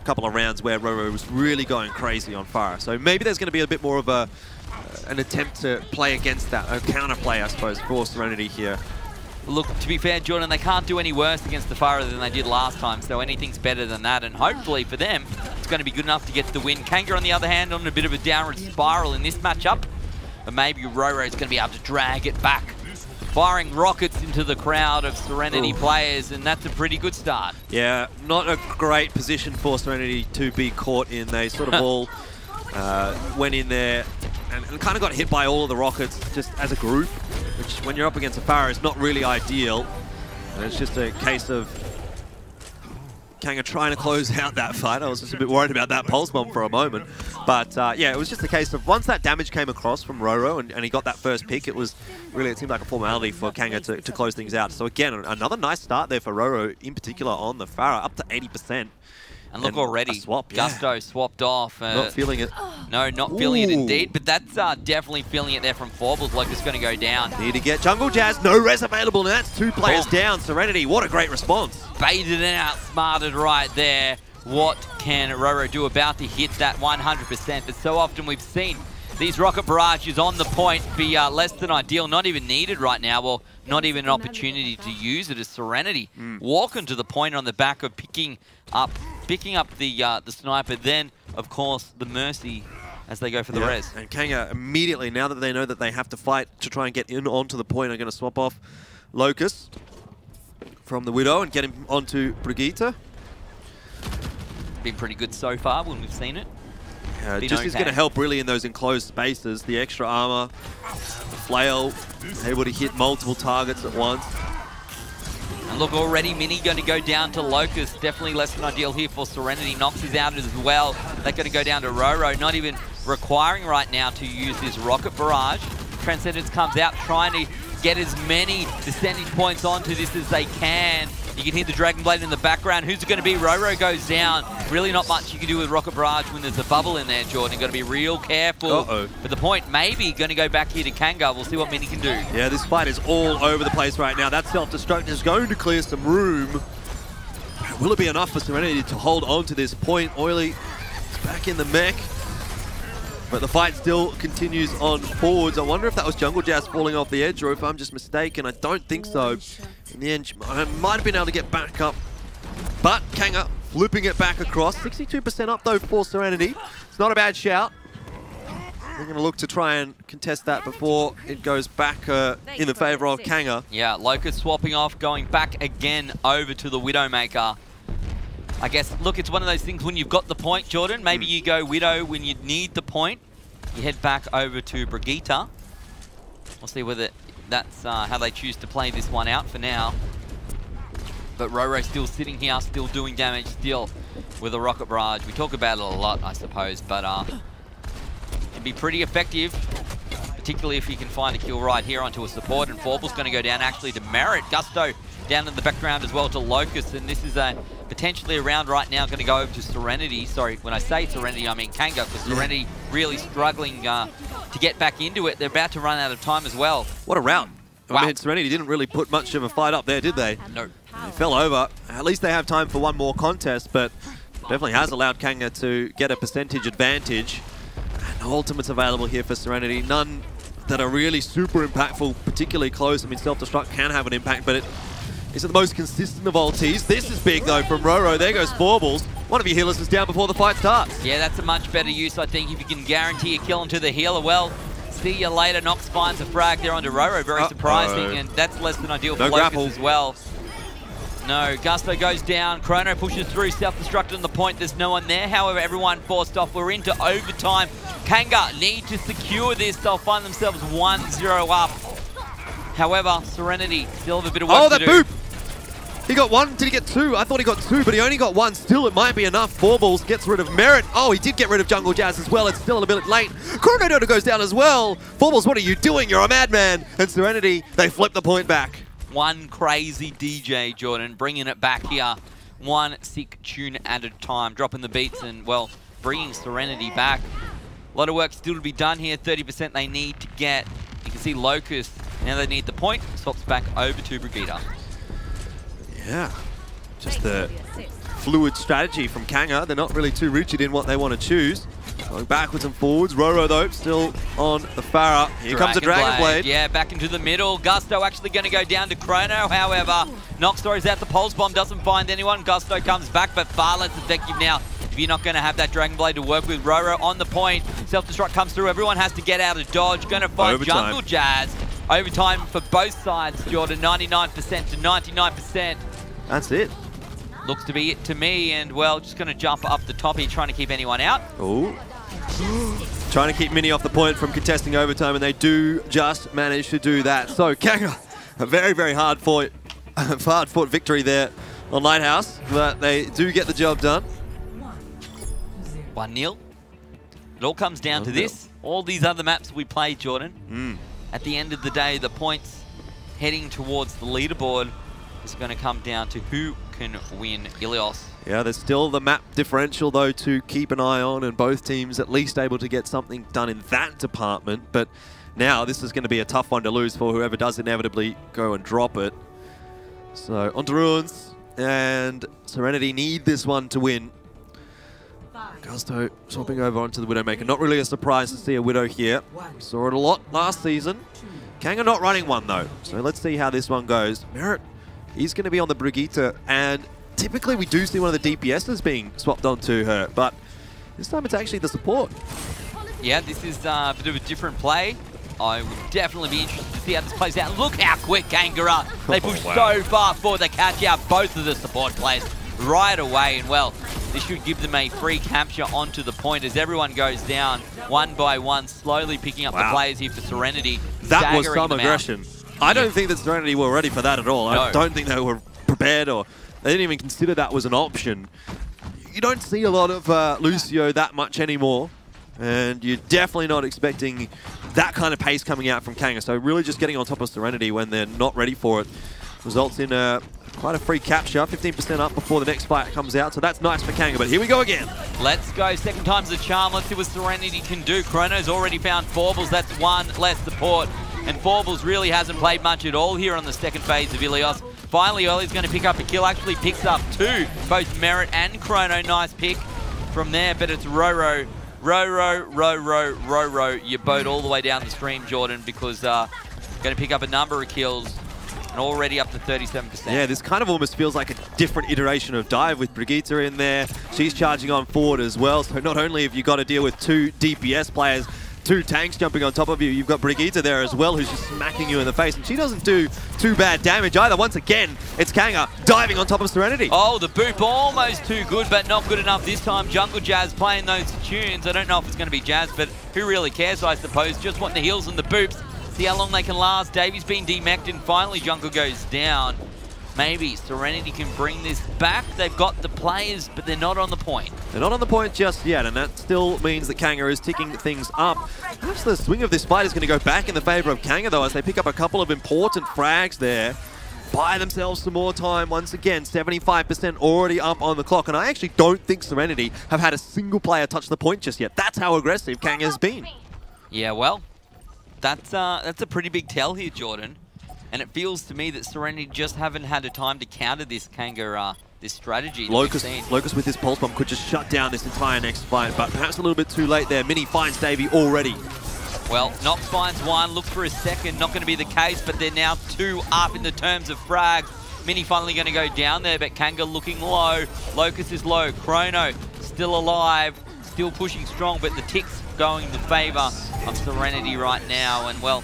couple of rounds where Roro was really going crazy on Farah. So maybe there's going to be a bit more of an attempt to play against that, a counterplay, I suppose, for SereNity here. Look, to be fair, Jordan, they can't do any worse against the Farah than they did last time, so anything's better than that, and hopefully for them, it's going to be good enough to get the win. Kanga, on the other hand, on a bit of a downward spiral in this matchup, but maybe Roro is going to be able to drag it back, firing rockets into the crowd of SereNity players, and that's a pretty good start. Yeah, not a great position for SereNity to be caught in. They sort of all went in there and kind of got hit by all of the rockets just as a group, which when you're up against a Farah is not really ideal. And it's just a case of Kanga trying to close out that fight. I was just a bit worried about that pulse bomb for a moment. But yeah, it was just a case of once that damage came across from Roro and he got that first pick, it was really, it seemed like a formality for Kanga to close things out. So again, another nice start there for Roro, in particular on the Farah, up to 80%. And look, already, Gusto swapped off. Not feeling it. No, not feeling it indeed, but that's definitely feeling it there from Forbles, like it's going to go down. Need to get Jungle Jazz, no res available, and that's 2 players down. SereNity, what a great response. Baited and outsmarted right there. What can Roro do about to hit that 100%? But so often we've seen these rocket barrages on the point be less than ideal, not even needed right now. Well, not even an opportunity to use it as SereNity walking to the point on the back of picking up the sniper, then of course the Mercy as they go for the res. And Kanga immediately, now that they know that they have to fight to try and get in onto the point, are going to swap off Locust from the Widow and get him onto Brigitte. Been pretty good so far when we've seen it. Just is going to help really in those enclosed spaces. The extra armor, the flail, able to hit multiple targets at once. And look, already Mini going to go down to Locust. Definitely less than ideal here for SereNity. Nox is out as well. They're going to go down to Roro. Not even requiring right now to use this rocket barrage. Transcendence comes out trying to get as many percentage points onto this as they can. You can hear the Dragon Blade in the background. Who's it going to be? Roro goes down. Really not much you can do with Rocket Barrage when there's a bubble in there, Jordan. You've got to be real careful. But the point, maybe going to go back here to Kanga. We'll see what Mini can do. Yeah, this fight is all over the place right now. That self-destruct is going to clear some room. Will it be enough for SereNity to hold on to this point? Oily is back in the mech. But the fight still continues on forwards. I wonder if that was Jungle Jazz falling off the edge or if I'm just mistaken. I don't think so. In the end, I might have been able to get back up. But Kanga flipping it back across. 62% up though for SereNity. It's not a bad shout. They're going to look to try and contest that before it goes back in the favour of Kanga. Yeah, Locust swapping off, going back again over to the Widowmaker. I guess, look, it's one of those things when you've got the point, Jordan. Maybe you go Widow when you need the point. You head back over to Brigitte. We'll see whether that's how they choose to play this one out for now. But Roro still sitting here, still doing damage, still with a rocket barrage. We talk about it a lot, I suppose, but can be pretty effective, particularly if you can find a kill right here onto a support. And Forble's going to go down actually to Merit. Gusto down in the background as well to Locust, and this is potentially a round right now going to go over to SereNity. Sorry, when I say SereNity, I mean Kanga, because SereNity really struggling to get back into it. They're about to run out of time as well. What a round. Wow. I mean, SereNity didn't really put much of a fight up there, did they? No. They fell over. At least they have time for one more contest, but definitely has allowed Kanga to get a percentage advantage. And ultimates available here for SereNity. None that are really super impactful, particularly close. I mean, self-destruct can have an impact, but it isn't the most consistent of ultis. This is big, though, from Roro. There goes Forbles. One of your healers is down before the fight starts. Yeah, that's a much better use, I think, if you can guarantee a kill onto the healer. Well, see you later. Nox finds a frag there onto Roro. Very surprising, and that's less than ideal for Locust as well. No, Gusto goes down. Chrono pushes through, self-destruct on the point. There's no one there. However, everyone forced off. We're into overtime. Kanga need to secure this. They'll find themselves 1-0 up. However, SereNity still have a bit of work to do. Boop! He got one. Did he get two? I thought he got two, but he only got one. Still, it might be enough. Fourballs gets rid of Merit. Oh, he did get rid of Jungle Jazz as well. It's still a bit late. Chrono goes down as well. Fourballs, what are you doing? You're a madman. And SereNity, they flip the point back. One crazy DJ, Jordan, bringing it back here. One sick tune at a time, dropping the beats and, well, bringing SereNity back. A lot of work still to be done here. 30% they need to get. You can see Locust, now they need the point. Swaps back over to Brigitte. Yeah, just the fluid strategy from Kanga. They're not really too rigid in what they want to choose. Going backwards and forwards. Roro, though, still on the Farah. Here comes a Dragon Blade. Yeah, back into the middle. Gusto actually going to go down to Chrono. However, Nox throws out the Pulse Bomb, doesn't find anyone. Gusto comes back, but far less effective now if you're not going to have that Dragon Blade to work with. Roro on the point. Self-destruct comes through. Everyone has to get out of dodge. Going to find Jungle Jazz. Overtime for both sides, Jordan. 99% to 99%. That's it. Looks to be it to me, and well, just going to jump up the top here, trying to keep anyone out. Oh. Trying to keep Mini off the point from contesting overtime, and they do just manage to do that. So Kanga, a very, very hard-fought victory there on Lighthouse, but they do get the job done. 1-0. It all comes down to this. All these other maps we played, Jordan. At the end of the day, the points heading towards the leaderboard is going to come down to who can win Ilios. Yeah, there's still the map differential, though, to keep an eye on, and both teams at least able to get something done in that department. But now this is going to be a tough one to lose for whoever does inevitably go and drop it. So, on to Ruins, and SereNity need this one to win. Gusto swapping over onto the Widowmaker. Not really a surprise to see a Widow here. We saw it a lot last season. Kanga not running one, though. So let's see how this one goes. Merit, he's going to be on the Brigitte, and typically we do see one of the DPSs being swapped onto her, but this time it's actually the support. Yeah, this is a bit of a different play. I would definitely be interested to see how this plays out. Look how quick Kanga are. They push so far forward. They catch out both of the support players right away, and well, this should give them a free capture onto the point as everyone goes down one by one, slowly picking up the players here for SereNity. That was some aggression. I don't think that SereNity were ready for that at all. No. I don't think they were prepared, or they didn't even consider that was an option. You don't see a lot of Lucio that much anymore, and you're definitely not expecting that kind of pace coming out from Kanga. So really just getting on top of SereNity when they're not ready for it results in quite a free capture, 15% up before the next fight comes out. So that's nice for Kanga, but here we go again. Let's go, second time's the charm. Let's see what SereNity can do. Chrono's already found Forbles, that's one less support. And Forbles really hasn't played much at all here on the second phase of Ilios. Finally, Early's going to pick up a kill, actually picks up two. Both Merit and Chrono, nice pick from there, but it's Roro. Roro, you boat all the way down the stream, Jordan, because going to pick up a number of kills. And already up to 37%. Yeah, this kind of almost feels like a different iteration of Dive with Brigitte in there. She's charging on forward as well. So not only have you got to deal with two DPS players, two tanks jumping on top of you. You've got Brigitte there as well, who's just smacking you in the face, and she doesn't do too bad damage either. Once again, it's Kanga diving on top of SereNity. Oh, the boop almost too good, but not good enough this time. Jungle Jazz playing those tunes. I don't know if it's going to be Jazz, but who really cares, I suppose. Just want the heals and the boops. See how long they can last. Davey's been demeched, and finally Jungle goes down. Maybe SereNity can bring this back. They've got the players, but they're not on the point. They're not on the point just yet, and that still means that Kanga is ticking things up. Perhaps the swing of this fight is going to go back in the favor of Kanga, though, as they pick up a couple of important frags there. Buy themselves some more time once again. 75% already up on the clock, and I actually don't think SereNity have had a single player touch the point just yet. That's how aggressive Kanga has been. Yeah, well, that's a pretty big tell here, Jordan. And it feels to me that SereNity just haven't had a time to counter this Kanga, this strategy. Locust with his pulse bomb could just shut down this entire next fight, but perhaps a little bit too late there. Mini finds Davey already. Well, Nox finds one, look for a second, not going to be the case, but they're now 2 up in the terms of frags. Mini finally going to go down there, but Kanga looking low. Locust is low. Chrono still alive, still pushing strong, but the ticks going in the favor of SereNity right now. And well,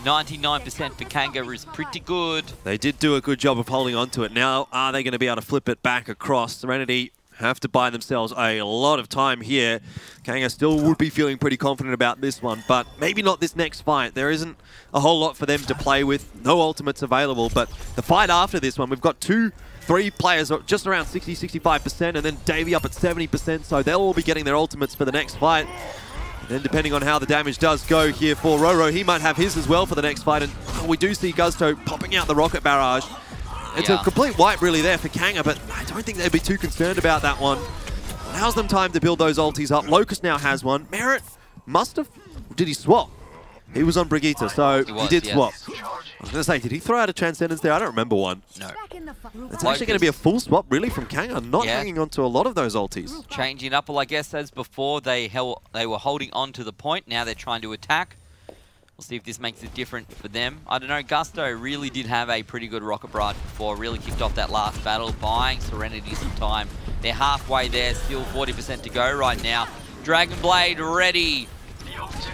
99% for Kanga is pretty good. They did do a good job of holding on to it. Now, are they going to be able to flip it back across? SereNity have to buy themselves a lot of time here. Kanga still would be feeling pretty confident about this one, but maybe not this next fight. There isn't a whole lot for them to play with. No ultimates available, but the fight after this one, we've got 2-3 players just around 60-65%, and then Davey up at 70%, so they'll all be getting their ultimates for the next fight. Then depending on how the damage does go here for Roro, he might have his as well for the next fight. And we do see Gusto popping out the rocket barrage. It's a complete wipe really there for Kanga, but I don't think they'd be too concerned about that one. Allows them time to build those ultis up. Locust now has one. Merritt must have... Did he swap? He was on Brigitte, so he did swap. I was going to say, did he throw out a Transcendence there? I don't remember one. No. It's actually going to be a full swap, really, from Kanga, not hanging on to a lot of those ultis. Changing up, well, I guess as before, they were holding on to the point. Now they're trying to attack. We'll see if this makes it different for them. I don't know, Gusto really did have a pretty good rocket barrage before. Really kicked off that last battle, buying SereNity some time. They're halfway there, still 40% to go right now. Dragon Blade ready.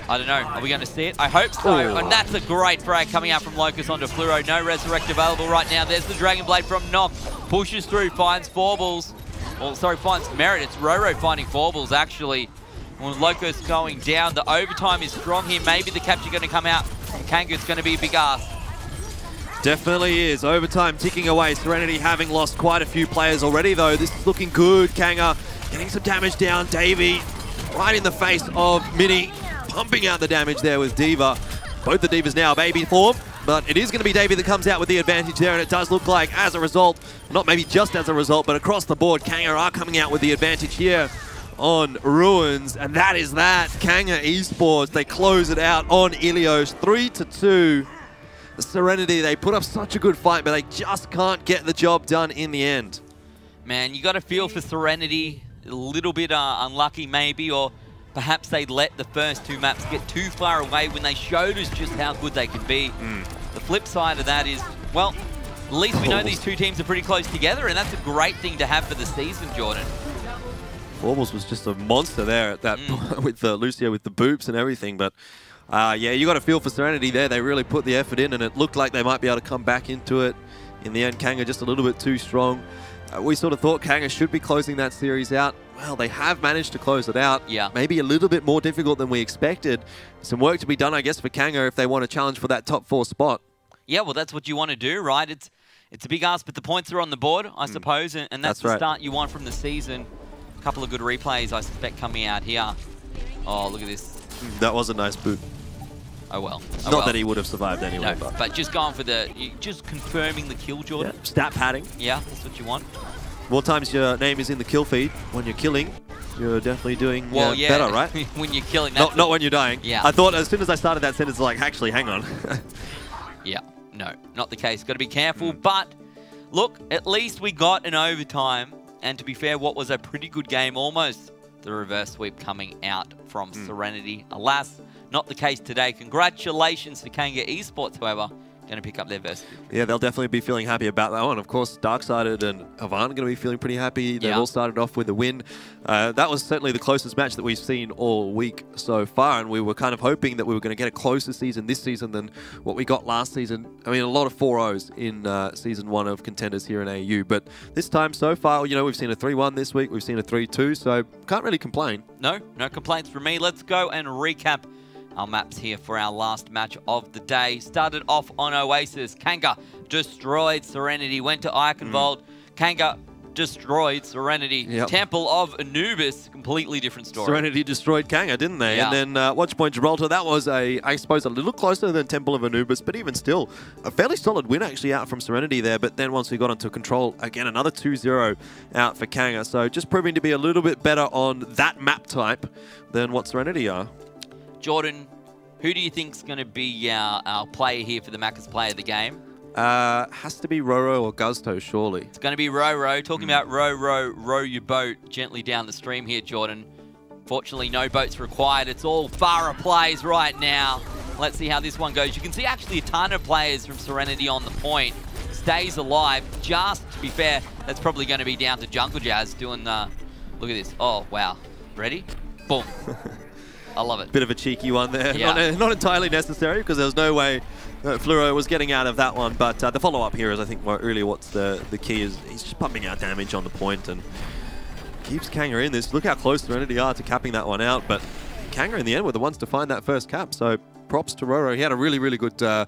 I don't know, are we going to see it? I hope so, and that's a great frag coming out from Locust onto Fluoro. No Resurrect available right now. There's the Dragon Blade from Nox. Pushes through, finds Forbles. Well, sorry, finds Merritt. It's Roro finding Forbles, actually. When Locust going down, the overtime is strong here. Maybe the capture going to come out. Kanga, it's going to be a big ask. Definitely is. Overtime ticking away. SereNity having lost quite a few players already, though. This is looking good. Kanga getting some damage down. Davey right in the face of Mini. Pumping out the damage there with Diva. Both the Divas now baby form, but it is going to be Davey that comes out with the advantage there, and it does look like as a result, not maybe just as a result, but across the board, Kanga are coming out with the advantage here on Ruins, and that is that. Kanga Esports, they close it out on Ilios, 3-2. The SereNity, they put up such a good fight, but they just can't get the job done in the end. Man, you got to feel for SereNity, a little bit unlucky maybe, or perhaps they let the first 2 maps get too far away when they showed us just how good they can be. The flip side of that is, well, at least we know these 2 teams are pretty close together, and that's a great thing to have for the season, Jordan. Forbles was just a monster there at that with Lucio with the boops and everything, but yeah, you got to feel for SereNity there. They really put the effort in, and it looked like they might be able to come back into it. In the end, Kanga just a little bit too strong. We sort of thought Kanga should be closing that series out. Well, they have managed to close it out. Yeah. Maybe a little bit more difficult than we expected. Some work to be done, I guess, for Kanga if they want to challenge for that top 4 spot. Yeah, well, that's what you want to do, right? It's a big ask, but the points are on the board, I suppose, and that's the start you want from the season. A couple of good replays, I suspect, coming out here. Oh, look at this. That was a nice boot. Oh, well. Not that he would have survived anyway. No, but just going for just confirming the kill, Jordan. Yeah. Stat padding. Yeah, that's what you want. More times your name is in the kill feed when you're killing, you're definitely doing better, right? When you're killing. Not when you're dying. Yeah. I thought as soon as I started that sentence, like, actually, hang on. Yeah, no, not the case. Got to be careful. But look, at least we got an overtime. And to be fair, what was a pretty good game, almost the reverse sweep coming out from SereNity. Alas, not the case today. Congratulations to Kanga Esports, however, going to pick up their versus. Yeah, they'll definitely be feeling happy about that one. Of course, Darksided and Avant are going to be feeling pretty happy. They've all started off with a win. That was certainly the closest match that we've seen all week so far, and we were kind of hoping that we were going to get a closer season this season than what we got last season. I mean, a lot of 4-0s in Season 1 of Contenders here in AU, but this time so far, you know, we've seen a 3-1 this week, we've seen a 3-2, so can't really complain. No complaints from me. Let's go and recap our maps here for our last match of the day. Started off on Oasis. Kanga destroyed SereNity. Went to Eichenwald. Kanga destroyed SereNity. Temple of Anubis, completely different story. SereNity destroyed Kanga, didn't they? And then Watchpoint Gibraltar, that was, I suppose, a little closer than Temple of Anubis, but even still, a fairly solid win actually out from SereNity there. But then once we got onto control, again, another 2-0 out for Kanga. So just proving to be a little bit better on that map type than what SereNity are. Jordan, who do you think's going to be our player here for the Macca's player of the game? Has to be Roro or Guzto, surely. It's going to be Roro. Talking about row your boat gently down the stream here, Jordan. Fortunately, no boats required. It's all Farah plays right now. Let's see how this one goes. You can see actually a ton of players from SereNity on the point. Stays alive. Just to be fair, that's probably going to be down to Jungle Jazz doing the... Look at this. Oh, wow. Ready? Boom. I love it. Bit of a cheeky one there. Not entirely necessary, because there was no way Fluoro was getting out of that one. But the follow-up here is, I think, really what's the key is he's just pumping out damage on the point and keeps Kanga in this. Look how close SereNity are to capping that one out. But Kanga, in the end, were the ones to find that first cap. So props to Roro. He had a really, really good, the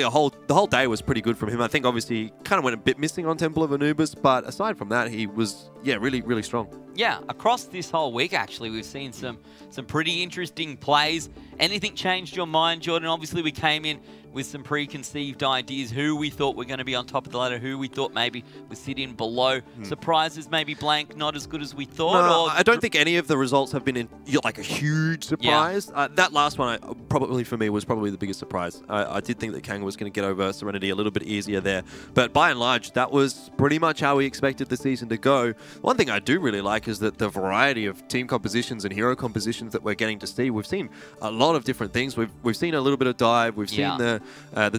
whole day was pretty good from him. I think, obviously, he kind of went a bit missing on Temple of Anubis. But aside from that, he was, really, really strong. Yeah, across this whole week, actually, we've seen some pretty interesting plays. Anything changed your mind, Jordan? Obviously, we came in with some preconceived ideas, who we thought were going to be on top of the ladder, who we thought maybe would sit in below. Surprises, maybe blank, not as good as we thought? No, I don't think any of the results have been like a huge surprise. That last one, probably for me, was probably the biggest surprise. I did think that Kanga was going to get over SereNity a little bit easier there. But by and large, that was pretty much how we expected the season to go. One thing I do really like is that the variety of team compositions and hero compositions that we're getting to see. We've seen a lot of different things. We've seen a little bit of dive. We've seen the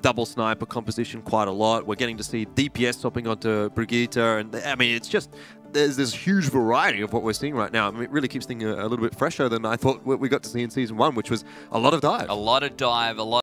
double sniper composition quite a lot. We're getting to see DPS swapping onto Brigitte, and I mean, it's just there's this huge variety of what we're seeing right now. I mean, it really keeps things a little bit fresher than I thought what we got to see in Season 1, which was a lot of dive. A lot of dive, a lot